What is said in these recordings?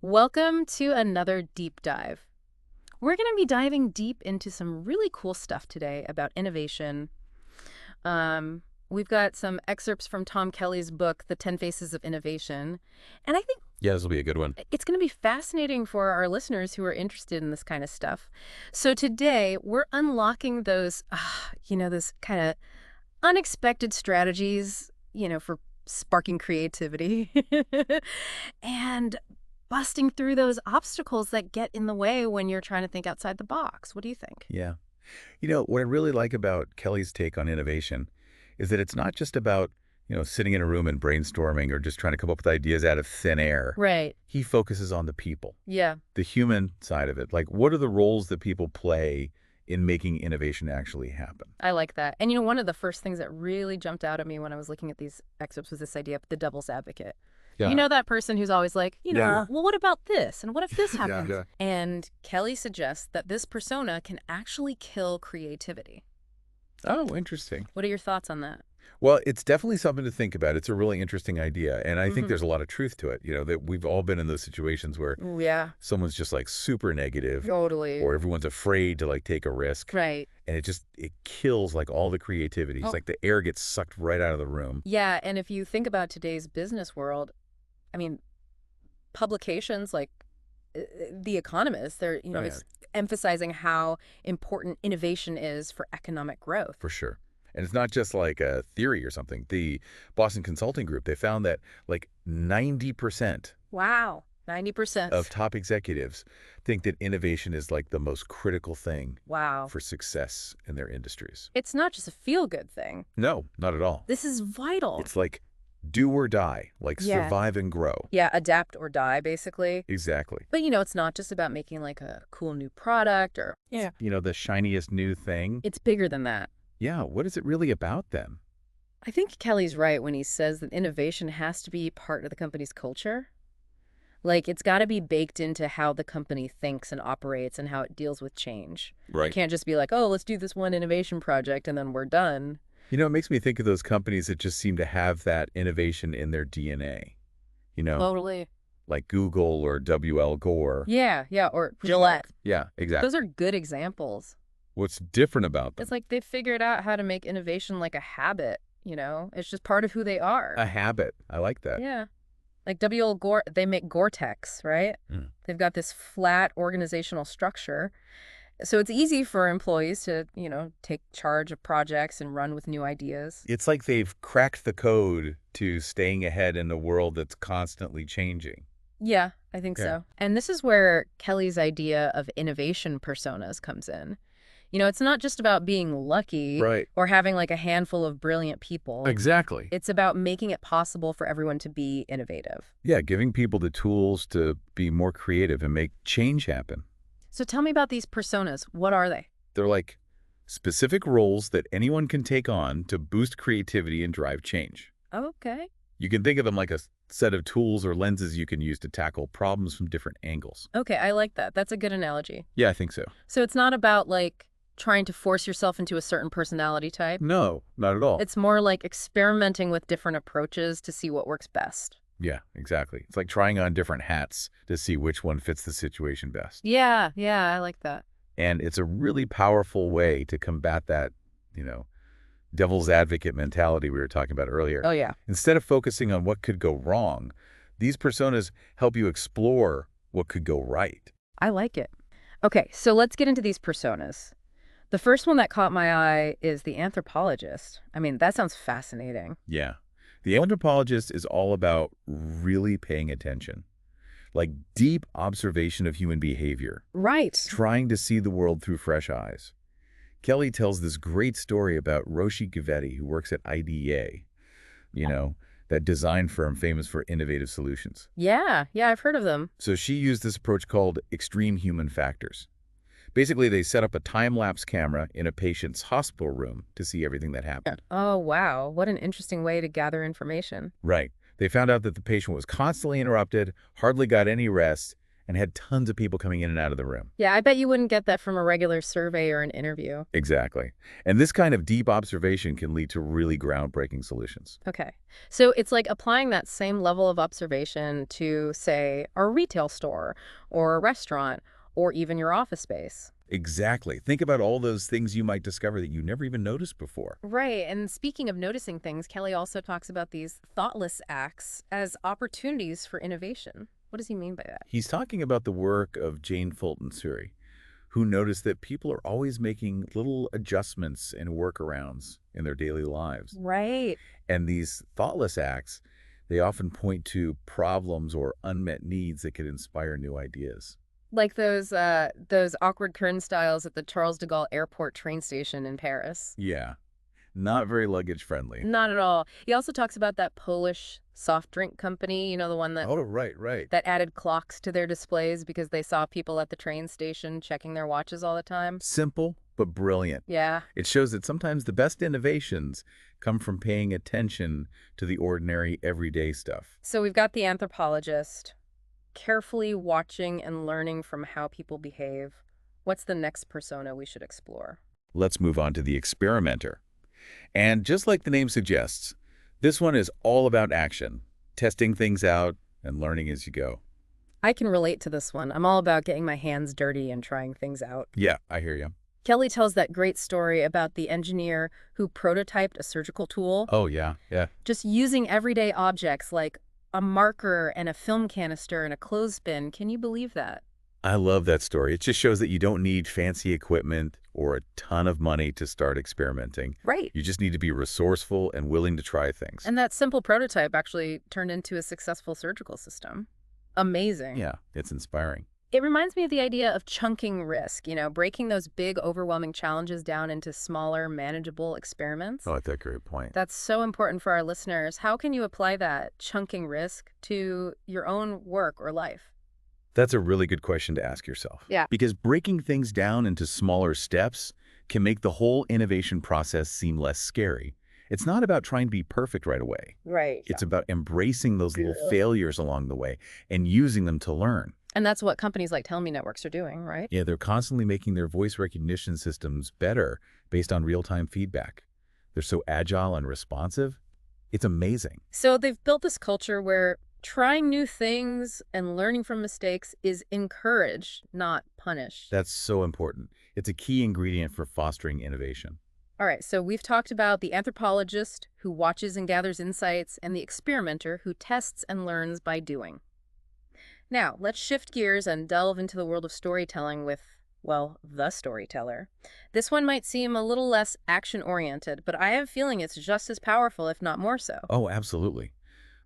Welcome to another deep dive. We're going to be diving deep into some really cool stuff today about innovation. We've got some excerpts from Tom Kelley's book, The 10 Faces of Innovation. And I think Yeah, this will be a good one. it's going to be fascinating for our listeners who are interested in this kind of stuff. So today, we're unlocking those, those kind of unexpected strategies, for sparking creativity and busting through those obstacles that get in the way when you're trying to think outside the box. What do you think? Yeah. What I really like about Kelly's take on innovation is that it's not just about, sitting in a room and brainstorming or just trying to come up with ideas out of thin air. Right. He focuses on the people, Yeah. the human side of it. Like, what are the roles that people play in making innovation actually happen? I like that. And one of the first things that really jumped out at me when I was looking at these excerpts was this idea of the devil's advocate. Yeah. You know that person who's always like, Yeah. well, what about this? And what if this Yeah. happens? Yeah. And Kelly suggests that this persona can actually kill creativity. Oh, interesting. What are your thoughts on that? Well, it's definitely something to think about. It's a really interesting idea. And I think Mhm. there's a lot of truth to it, that we've all been in those situations where Ooh, yeah, someone's just like super negative totally. or everyone's afraid to like take a risk. Right. And it kills like all the creativity. It's Oh. like the air gets sucked right out of the room. Yeah, and if you think about today's business world, I mean, publications like The Economist, they're, Oh, yeah, it's emphasizing how important innovation is for economic growth. for sure. And it's not just like a theory or something. The Boston Consulting Group, they found that like 90% Wow, 90%. of top executives think that innovation is like the most critical thing Wow. for success in their industries. It's not just a feel-good thing. No, not at all. This is vital. It's like do or die, like Yeah. survive and grow. Yeah, adapt or die, basically. Exactly. But, it's not just about making like a cool new product or, yeah, The shiniest new thing. it's bigger than that. Yeah, what is it really about then? I think Kelly's right when he says that innovation has to be part of the company's culture. Like, it's got to be baked into how the company thinks and operates and how it deals with change. Right. It can't just be like, oh, let's do this one innovation project and then we're done. It makes me think of those companies that just seem to have that innovation in their DNA. Totally. Like Google or W.L. Gore. Yeah, or Gillette. Yeah, exactly. Those are good examples. What's different about them? It's like they figured out how to make innovation like a habit, It's just part of who they are. A habit. I like that. Yeah. Like W.L. Gore, they make Gore-Tex, right? Mm. They've got this flat organizational structure. So it's easy for employees to, take charge of projects and run with new ideas. It's like they've cracked the code to staying ahead in a world that's constantly changing. Yeah, I think Yeah. so. And this is where Kelly's idea of innovation personas comes in. It's not just about being lucky Right. or having like a handful of brilliant people. Exactly. It's about making it possible for everyone to be innovative. Yeah, giving people the tools to be more creative and make change happen. So tell me about these personas. What are they? They're like specific roles that anyone can take on to boost creativity and drive change. Okay. You can think of them like a set of tools or lenses you can use to tackle problems from different angles. Okay, I like that. That's a good analogy. Yeah, I think so. So it's not about like trying to force yourself into a certain personality type. No, not at all. It's more like experimenting with different approaches to see what works best. Yeah, exactly. It's like trying on different hats to see which one fits the situation best. Yeah, I like that. And it's a really powerful way to combat that, devil's advocate mentality we were talking about earlier. Oh, yeah. Instead of focusing on what could go wrong, these personas help you explore what could go right. I like it. Okay, so let's get into these personas. The first one that caught my eye is the anthropologist. I mean, that sounds fascinating. Yeah. The anthropologist is all about really paying attention, like deep observation of human behavior, Right. trying to see the world through fresh eyes. Kelly tells this great story about Roshi Gavetti, who works at IDEO, that design firm famous for innovative solutions. Yeah, I've heard of them. So she used this approach called extreme human factors. Basically, they set up a time-lapse camera in a patient's hospital room to see everything that happened. Oh, wow. What an interesting way to gather information. Right. They found out that the patient was constantly interrupted, hardly got any rest, and had tons of people coming in and out of the room. Yeah, I bet you wouldn't get that from a regular survey or an interview. Exactly. And this kind of deep observation can lead to really groundbreaking solutions. Okay. So it's like applying that same level of observation to, say, a retail store or a restaurant or even your office space. Exactly. Think about all those things you might discover that you never even noticed before. Right. And speaking of noticing things, Kelly also talks about these thoughtless acts as opportunities for innovation. What does he mean by that? He's talking about the work of Jane Fulton Surrey, who noticed that people are always making little adjustments and workarounds in their daily lives. Right. And these thoughtless acts, they often point to problems or unmet needs that could inspire new ideas. Like those awkward turnstiles at the Charles de Gaulle Airport train station in Paris. Yeah, not very luggage friendly. Not at all. He also talks about that Polish soft drink company, the one that Oh, right, right. that added clocks to their displays because they saw people at the train station checking their watches all the time. Simple, but brilliant. Yeah. It shows that sometimes the best innovations come from paying attention to the ordinary, everyday stuff. So we've got the anthropologist carefully watching and learning from how people behave. What's the next persona we should explore? Let's move on to the experimenter. And just like the name suggests, this one is all about action, testing things out and learning as you go. I can relate to this one. I'm all about getting my hands dirty and trying things out. Yeah, I hear you. Kelly tells that great story about the engineer who prototyped a surgical tool, Oh, yeah, yeah. just using everyday objects like a marker and a film canister and a clothespin. Can you believe that? I love that story. It just shows that you don't need fancy equipment or a ton of money to start experimenting. Right. You just need to be resourceful and willing to try things. And that simple prototype actually turned into a successful surgical system. Amazing. Yeah, it's inspiring. It reminds me of the idea of chunking risk, breaking those big, overwhelming challenges down into smaller, manageable experiments. Oh, that's a great point. That's so important for our listeners. How can you apply that chunking risk to your own work or life? That's a really good question to ask yourself. Yeah. Because breaking things down into smaller steps can make the whole innovation process seem less scary. It's not about trying to be perfect right away. Right. It's about embracing those little failures along the way and using them to learn. And that's what companies like Tell Me Networks are doing, right? Yeah, they're constantly making their voice recognition systems better based on real-time feedback. They're so agile and responsive. It's amazing. So they've built this culture where trying new things and learning from mistakes is encouraged, not punished. That's so important. It's a key ingredient for fostering innovation. All right, so we've talked about the anthropologist who watches and gathers insights and the experimenter who tests and learns by doing. Now, let's shift gears and delve into the world of storytelling with, well, the storyteller. This one might seem a little less action-oriented, but I have a feeling it's just as powerful, if not more so. Oh, absolutely.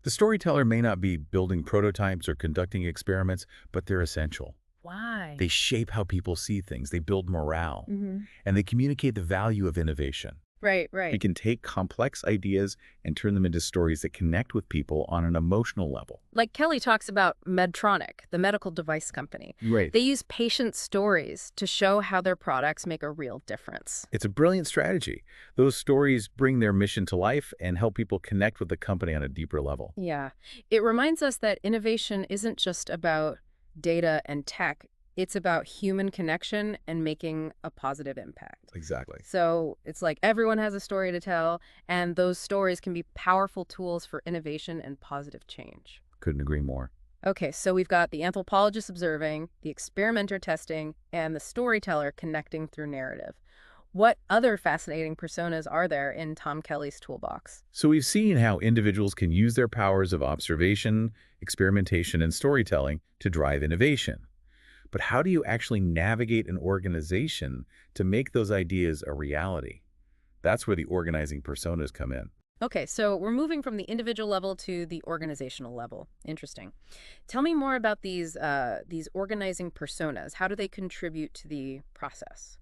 The storyteller may not be building prototypes or conducting experiments, but they're essential. Why? They shape how people see things, they build morale, Mm-hmm. and they communicate the value of innovation. Right, We right. can take complex ideas and turn them into stories that connect with people on an emotional level. Like Kelly talks about Medtronic, the medical device company. Right. They use patient stories to show how their products make a real difference. It's a brilliant strategy. Those stories bring their mission to life and help people connect with the company on a deeper level. Yeah. It reminds us that innovation isn't just about data and tech. It's about human connection and making a positive impact. Exactly. So it's like everyone has a story to tell, and those stories can be powerful tools for innovation and positive change. Couldn't agree more. Okay, so we've got the anthropologist observing, the experimenter testing, and the storyteller connecting through narrative. What other fascinating personas are there in Tom Kelley's toolbox? So we've seen how individuals can use their powers of observation, experimentation, and storytelling to drive innovation. But how do you actually navigate an organization to make those ideas a reality? That's where the organizing personas come in. Okay, so we're moving from the individual level to the organizational level. Interesting. Tell me more about these organizing personas. How do they contribute to the process?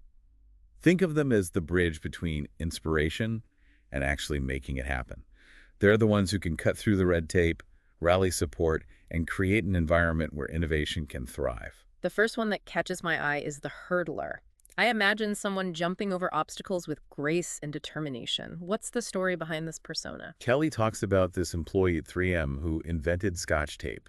Think of them as the bridge between inspiration and actually making it happen. They're the ones who can cut through the red tape, rally support, and create an environment where innovation can thrive. The first one that catches my eye is the hurdler. I imagine someone jumping over obstacles with grace and determination. What's the story behind this persona? Kelly talks about this employee at 3M who invented Scotch tape.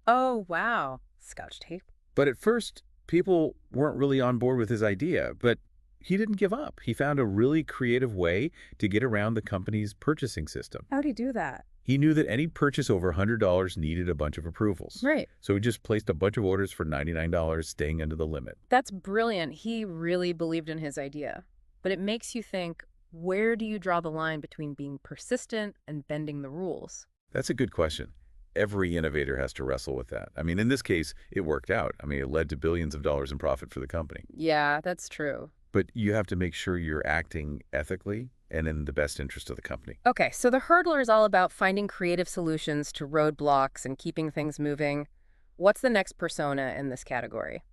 Oh, wow. Scotch tape? But at first, people weren't really on board with his idea, but he didn't give up. He found a really creative way to get around the company's purchasing system. How'd he do that? He knew that any purchase over $100 needed a bunch of approvals. Right. So he just placed a bunch of orders for $99, staying under the limit. That's brilliant. He really believed in his idea. But it makes you think, where do you draw the line between being persistent and bending the rules? That's a good question. Every innovator has to wrestle with that. I mean, in this case, it worked out. I mean, it led to billions of dollars in profit for the company. Yeah, that's true. But you have to make sure you're acting ethically and in the best interest of the company. Okay, so the hurdler is all about finding creative solutions to roadblocks and keeping things moving. What's the next persona in this category?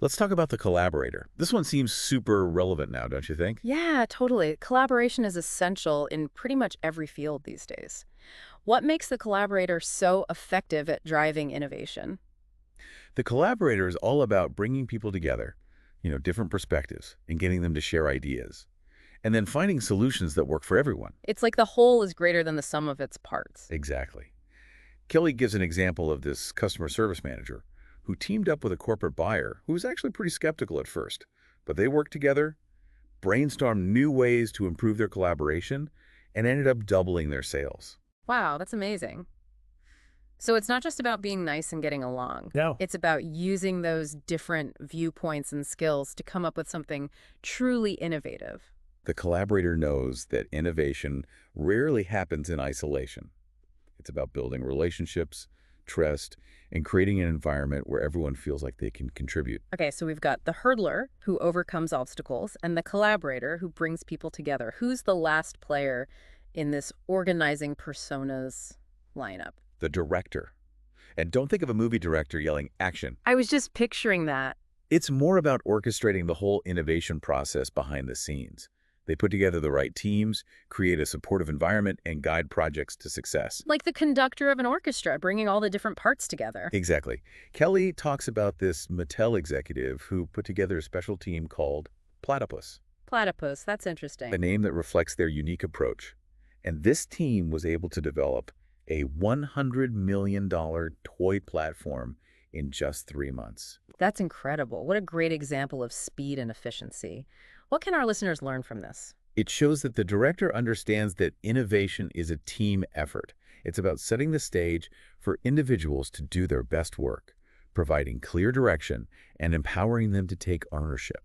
Let's talk about the collaborator. This one seems super relevant now, don't you think? Yeah, totally. Collaboration is essential in pretty much every field these days. What makes the collaborator so effective at driving innovation? The collaborator is all about bringing people together, different perspectives, and getting them to share ideas. And then finding solutions that work for everyone. It's like the whole is greater than the sum of its parts. Exactly. Kelley gives an example of this customer service manager who teamed up with a corporate buyer who was actually pretty skeptical at first. But they worked together, brainstormed new ways to improve their collaboration, and ended up doubling their sales. Wow, that's amazing. So it's not just about being nice and getting along. No. It's about using those different viewpoints and skills to come up with something truly innovative. The collaborator knows that innovation rarely happens in isolation. It's about building relationships, trust, and creating an environment where everyone feels like they can contribute. Okay, so we've got the hurdler who overcomes obstacles and the collaborator who brings people together. Who's the last player in this organizing personas lineup? The director. And don't think of a movie director yelling action. I was just picturing that. It's more about orchestrating the whole innovation process behind the scenes. They put together the right teams, create a supportive environment, and guide projects to success. Like the conductor of an orchestra, bringing all the different parts together. Exactly. Kelley talks about this Mattel executive who put together a special team called Platypus, Platypus, that's interesting. a name that reflects their unique approach. And this team was able to develop a $100 million toy platform in just 3 months. That's incredible. What a great example of speed and efficiency. What can our listeners learn from this? It shows that the director understands that innovation is a team effort. It's about setting the stage for individuals to do their best work, providing clear direction, and empowering them to take ownership.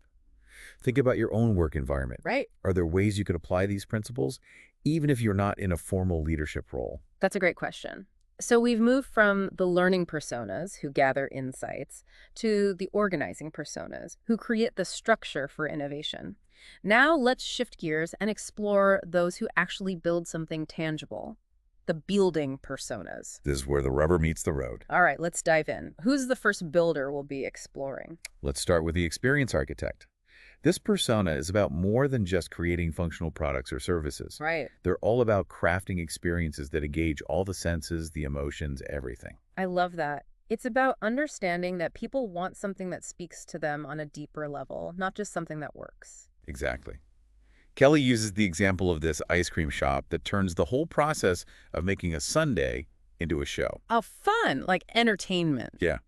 Think about your own work environment. Right. Are there ways you could apply these principles, even if you're not in a formal leadership role? That's a great question. So we've moved from the learning personas who gather insights to the organizing personas who create the structure for innovation. Now let's shift gears and explore those who actually build something tangible, the building personas. This is where the rubber meets the road. All right, let's dive in. Who's the first builder we'll be exploring? Let's start with the experience architect. This persona is about more than just creating functional products or services. Right. They're all about crafting experiences that engage all the senses, the emotions, everything. I love that. It's about understanding that people want something that speaks to them on a deeper level, not just something that works. Exactly. Kelley uses the example of this ice cream shop that turns the whole process of making a sundae into a show. Oh, fun, like entertainment. Yeah.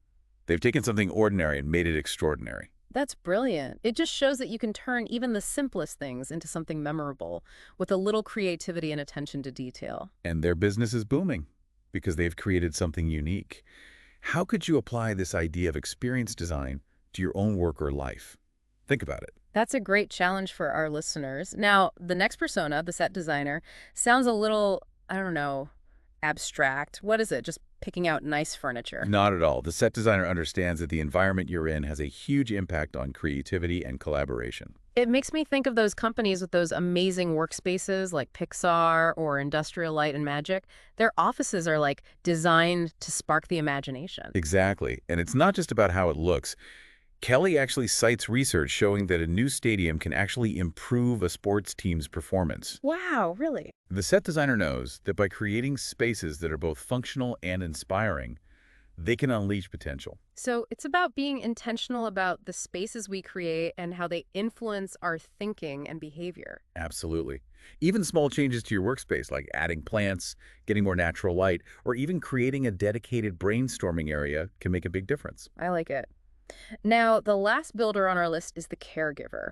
They've taken something ordinary and made it extraordinary. That's brilliant. It just shows that you can turn even the simplest things into something memorable with a little creativity and attention to detail. And their business is booming because they've created something unique. How could you apply this idea of experience design to your own work or life? Think about it. That's a great challenge for our listeners. Now, the next persona, the set designer, sounds a little, I don't know, abstract. What is it? Just picking out nice furniture? Not at all. The set designer understands that the environment you're in has a huge impact on creativity and collaboration. It makes me think of those companies with those amazing workspaces like Pixar or Industrial Light and Magic. Their offices are like designed to spark the imagination. Exactly. And it's not just about how it looks. Kelley actually cites research showing that a new stadium can actually improve a sports team's performance. Wow, really? The set designer knows that by creating spaces that are both functional and inspiring, they can unleash potential. So it's about being intentional about the spaces we create and how they influence our thinking and behavior. Absolutely. Even small changes to your workspace, like adding plants, getting more natural light, or even creating a dedicated brainstorming area can make a big difference. I like it. Now, the last builder on our list is the caregiver.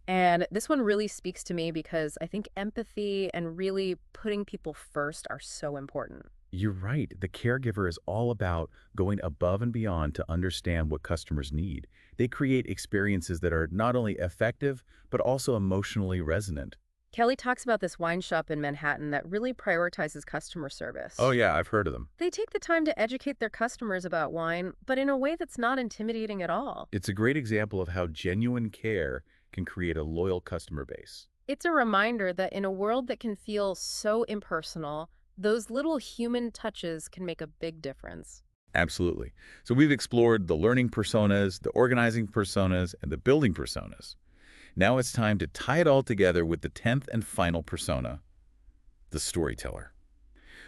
And this one really speaks to me because I think empathy and really putting people first are so important. You're right. The caregiver is all about going above and beyond to understand what customers need. They create experiences that are not only effective, but also emotionally resonant. Kelly talks about this wine shop in Manhattan that really prioritizes customer Oh, service. yeah, I've heard of them. They take the time to educate their customers about wine, but in a way that's not intimidating at all. It's a great example of how genuine care can create a loyal customer base. It's a reminder that in a world that can feel so impersonal, those little human touches can make a big difference. Absolutely. So we've explored the learning personas, the organizing personas, and the building personas. Now it's time to tie it all together with the 10th and final persona, the storyteller.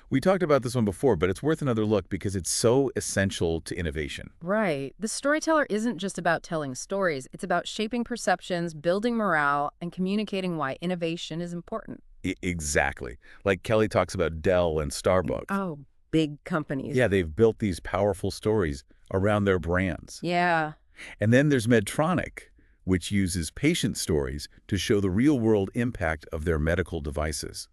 We talked about this one before, but it's worth another look because it's so essential to innovation. Right. The storyteller isn't just about telling stories, it's about shaping perceptions, building morale, and communicating why innovation is important. Exactly. Like Kelly talks about Dell and Starbucks. Oh, big companies. Yeah, they've built these powerful stories around their brands. Yeah. And then there's Medtronic, which uses patient stories to show the real-world impact of their medical devices.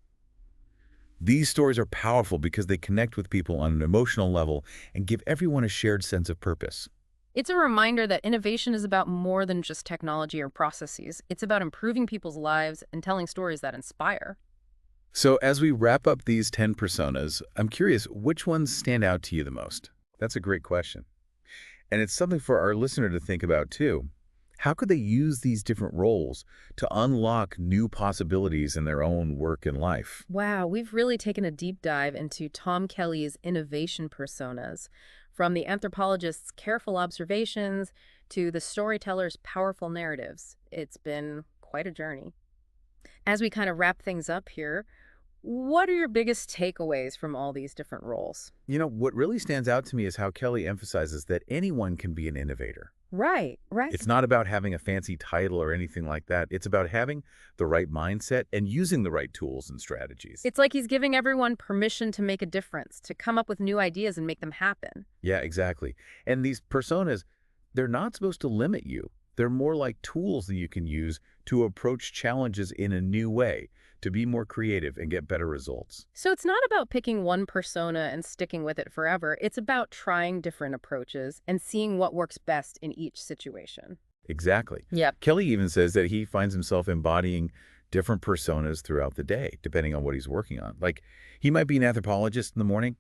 These stories are powerful because they connect with people on an emotional level and give everyone a shared sense of purpose. It's a reminder that innovation is about more than just technology or processes. It's about improving people's lives and telling stories that inspire. So as we wrap up these 10 personas, I'm curious, which ones stand out to you the most? That's a great question. And it's something for our listener to think about too. How could they use these different roles to unlock new possibilities in their own work and life? Wow, we've really taken a deep dive into Tom Kelley's innovation personas, from the anthropologist's careful observations to the storyteller's powerful narratives. It's been quite a journey. As we kind of wrap things up here, what are your biggest takeaways from all these different roles? What really stands out to me is how Kelly emphasizes that anyone can be an innovator. Right, right. It's not about having a fancy title or anything like that. It's about having the right mindset and using the right tools and strategies. It's like he's giving everyone permission to make a difference, to come up with new ideas and make them happen. Yeah, exactly. And these personas, they're not supposed to limit you. They're more like tools that you can use to approach challenges in a new way, to be more creative and get better results. So it's not about picking one persona and sticking with it forever. It's about trying different approaches and seeing what works best in each situation. Exactly. Yep. Kelly even says that he finds himself embodying different personas throughout the day, depending on what he's working on. Like, he might be an anthropologist in the morning,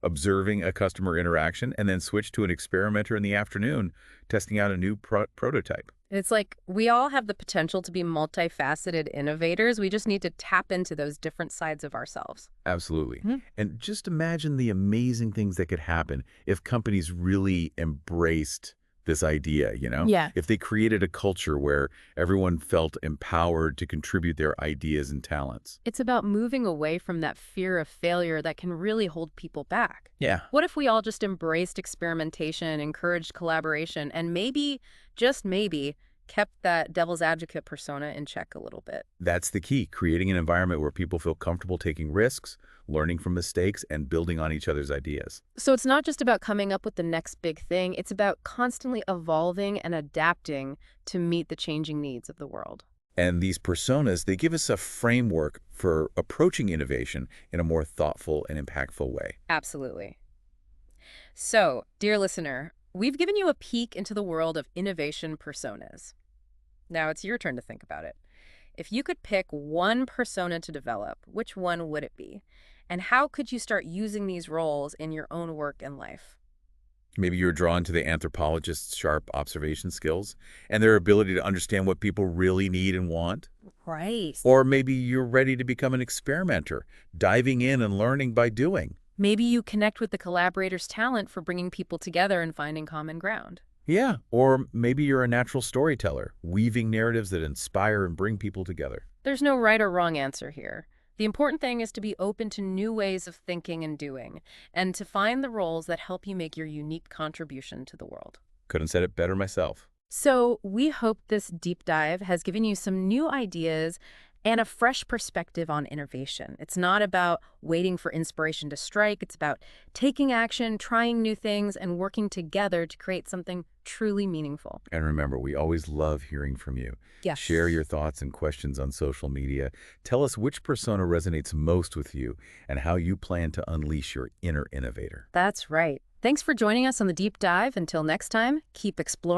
observing a customer interaction, and then switch to an experimenter in the afternoon, testing out a new prototype. It's like we all have the potential to be multifaceted innovators. We just need to tap into those different sides of ourselves. Absolutely. Mhm. And just imagine the amazing things that could happen if companies really embraced this idea. Yeah. If they created a culture where everyone felt empowered to contribute their ideas and talents. It's about moving away from that fear of failure that can really hold people back. Yeah. What if we all just embraced experimentation, encouraged collaboration, and maybe, just maybe, kept that devil's advocate persona in check a little bit? That's the key, creating an environment where people feel comfortable taking risks, learning from mistakes, and building on each other's ideas. So it's not just about coming up with the next big thing. It's about constantly evolving and adapting to meet the changing needs of the world. And these personas, they give us a framework for approaching innovation in a more thoughtful and impactful way. Absolutely. So, dear listener, we've given you a peek into the world of innovation personas. Now it's your turn to think about it. If you could pick one persona to develop, which one would it be? And how could you start using these roles in your own work and life? Maybe you're drawn to the anthropologist's sharp observation skills and their ability to understand what people really need and want. Right. Or maybe you're ready to become an experimenter, diving in and learning by doing. Maybe you connect with the collaborator's talent for bringing people together and finding common ground. Yeah, or maybe you're a natural storyteller, weaving narratives that inspire and bring people together. There's no right or wrong answer here. The important thing is to be open to new ways of thinking and doing, and to find the roles that help you make your unique contribution to the world. Couldn't said it better myself. So we hope this deep dive has given you some new ideas and a fresh perspective on innovation. It's not about waiting for inspiration to strike. It's about taking action, trying new things, and working together to create something truly meaningful. And remember, we always love hearing from you. Share Yes. your thoughts and questions on social media. Tell us which persona resonates most with you and how you plan to unleash your inner innovator. That's right. Thanks for joining us on the deep dive. Until next time, keep exploring.